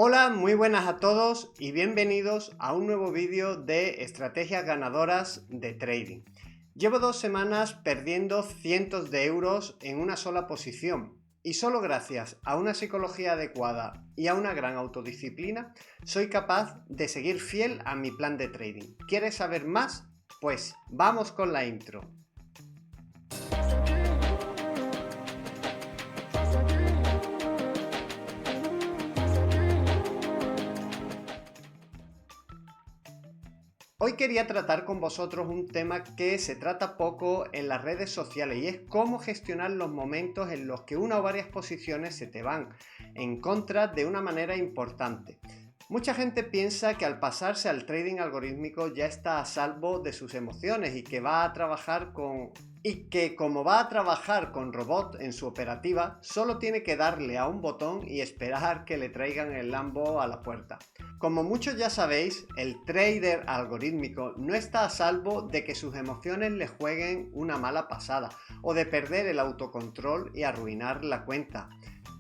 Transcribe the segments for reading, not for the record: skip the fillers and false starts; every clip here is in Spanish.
Hola, muy buenas a todos y bienvenidos a un nuevo vídeo de estrategias ganadoras de trading. Llevo 2 semanas perdiendo cientos de euros en una sola posición y solo gracias a una psicología adecuada y a una gran autodisciplina soy capaz de seguir fiel a mi plan de trading. ¿Quieres saber más? Pues vamos con la intro. Hoy quería tratar con vosotros un tema que se trata poco en las redes sociales y es cómo gestionar los momentos en los que una o varias posiciones se te van en contra de una manera importante. Mucha gente piensa que al pasarse al trading algorítmico ya está a salvo de sus emociones y que como va a trabajar con robot en su operativa, solo tiene que darle a un botón y esperar que le traigan el Lambo a la puerta. Como muchos ya sabéis, el trader algorítmico no está a salvo de que sus emociones le jueguen una mala pasada o de perder el autocontrol y arruinar la cuenta.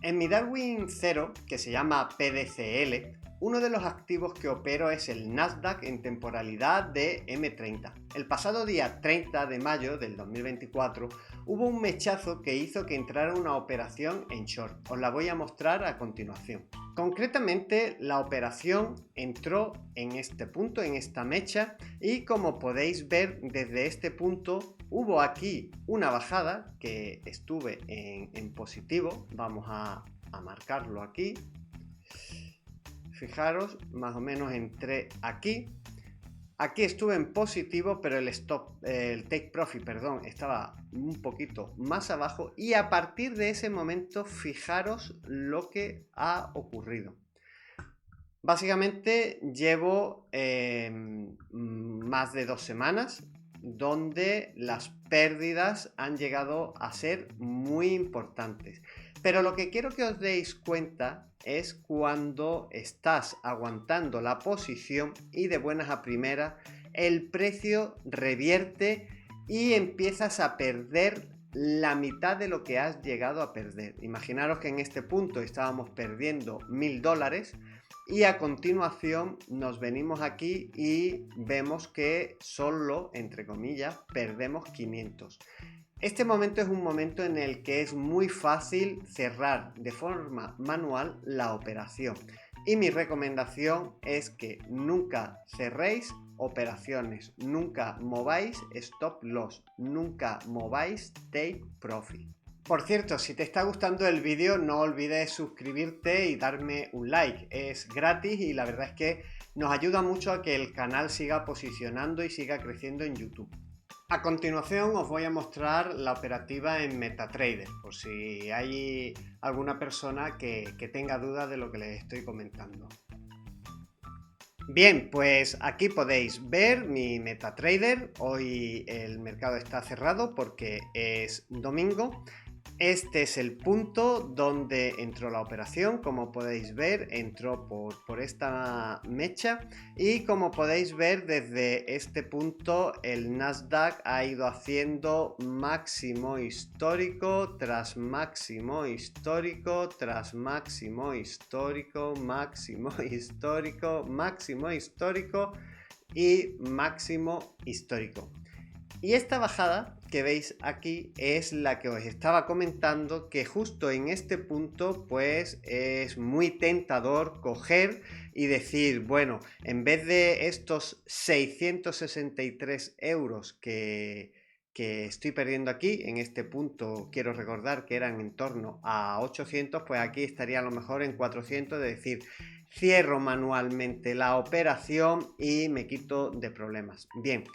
En mi Darwin 0, que se llama PDCL, uno de los activos que opero es el Nasdaq en temporalidad de M30. El pasado día 30 de mayo del 2024 hubo un mechazo que hizo que entrara una operación en short. Os la voy a mostrar a continuación. Concretamente, la operación entró en este punto, en esta mecha, y como podéis ver desde este punto hubo aquí una bajada que estuve en positivo. Vamos a marcarlo aquí. Fijaros, más o menos entré aquí. Aquí estuve en positivo, pero el take profit, estaba un poquito más abajo. Y a partir de ese momento, fijaros lo que ha ocurrido. Básicamente llevo más de 2 semanas donde las pérdidas han llegado a ser muy importantes. Pero lo que quiero que os deis cuenta es cuando estás aguantando la posición y de buenas a primeras el precio revierte y empiezas a perder la mitad de lo que has llegado a perder. Imaginaros que en este punto estábamos perdiendo $1000 y a continuación nos venimos aquí y vemos que solo, entre comillas, perdemos 500. Este momento es un momento en el que es muy fácil cerrar de forma manual la operación. Y mi recomendación es que nunca cerréis operaciones, nunca mováis stop loss, nunca mováis take profit. Por cierto, si te está gustando el vídeo, no olvides suscribirte y darme un like. Es gratis y la verdad es que nos ayuda mucho a que el canal siga posicionando y siga creciendo en YouTube. A continuación os voy a mostrar la operativa en MetaTrader, por si hay alguna persona que tenga dudas de lo que les estoy comentando. Bien, pues aquí podéis ver mi MetaTrader. Hoy el mercado está cerrado porque es domingo. Este es el punto donde entró la operación. Como podéis ver, entró por esta mecha y como podéis ver desde este punto el Nasdaq ha ido haciendo máximo histórico tras máximo histórico tras máximo histórico, máximo histórico, máximo histórico y máximo histórico. Y esta bajada que veis aquí es la que os estaba comentando, que justo en este punto pues es muy tentador coger y decir, bueno, en vez de estos 663 euros que estoy perdiendo aquí, en este punto quiero recordar que eran en torno a 800, pues aquí estaría a lo mejor en 400, es decir, cierro manualmente la operación y me quito de problemas. Bien.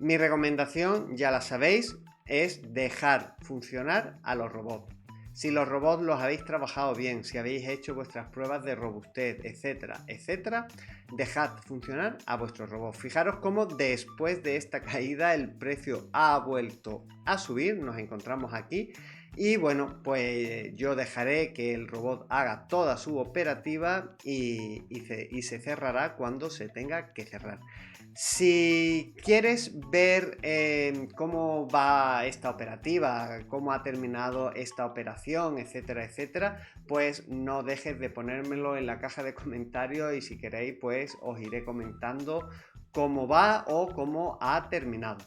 Mi recomendación, ya la sabéis, es dejar funcionar a los robots. Si los robots los habéis trabajado bien, si habéis hecho vuestras pruebas de robustez, etcétera, etcétera, dejad funcionar a vuestros robots. Fijaros cómo después de esta caída el precio ha vuelto a subir, nos encontramos aquí Y bueno, pues yo dejaré que el robot haga toda su operativa y se cerrará cuando se tenga que cerrar. Si quieres ver cómo va esta operativa, cómo ha terminado esta operación, etcétera, etcétera, pues no dejes de ponérmelo en la caja de comentarios y si queréis, pues os iré comentando cómo va o cómo ha terminado.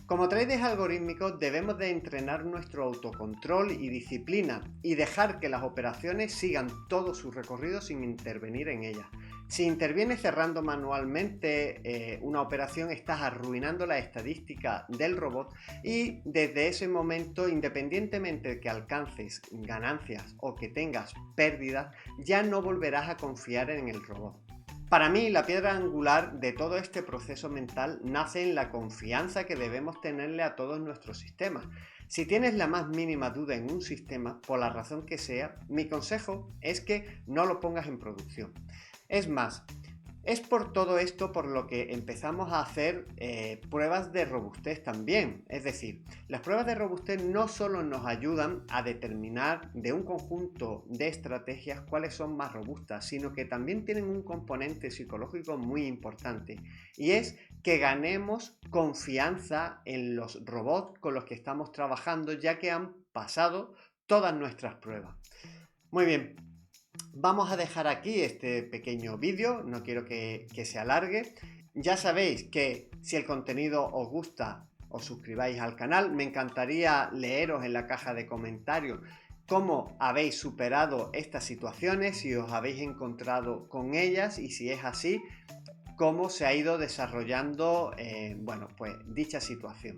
Como traders algorítmicos debemos de entrenar nuestro autocontrol y disciplina y dejar que las operaciones sigan todo su recorrido sin intervenir en ellas. Si intervienes cerrando manualmente una operación, estás arruinando la estadística del robot y desde ese momento, independientemente de que alcances ganancias o que tengas pérdidas, ya no volverás a confiar en el robot. Para mí, la piedra angular de todo este proceso mental nace en la confianza que debemos tenerle a todos nuestros sistemas. Si tienes la más mínima duda en un sistema, por la razón que sea, mi consejo es que no lo pongas en producción. Es más, es por todo esto por lo que empezamos a hacer pruebas de robustez también. Es decir, las pruebas de robustez no solo nos ayudan a determinar de un conjunto de estrategias cuáles son más robustas, sino que también tienen un componente psicológico muy importante y es que ganemos confianza en los robots con los que estamos trabajando ya que han pasado todas nuestras pruebas. Muy bien. Vamos a dejar aquí este pequeño vídeo, no quiero que se alargue. Ya sabéis que si el contenido os gusta, os suscribáis al canal. Me encantaría leeros en la caja de comentarios cómo habéis superado estas situaciones, si os habéis encontrado con ellas y si es así, cómo se ha ido desarrollando pues dicha situación.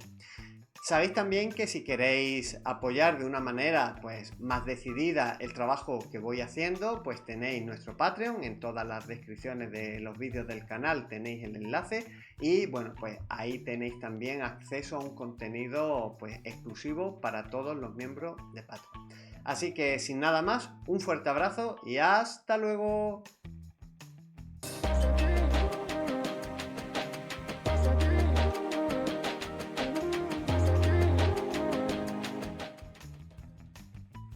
Sabéis también que si queréis apoyar de una manera pues más decidida el trabajo que voy haciendo, pues tenéis nuestro Patreon, en todas las descripciones de los vídeos del canal tenéis el enlace y bueno, pues ahí tenéis también acceso a un contenido pues exclusivo para todos los miembros de Patreon. Así que sin nada más, un fuerte abrazo y hasta luego.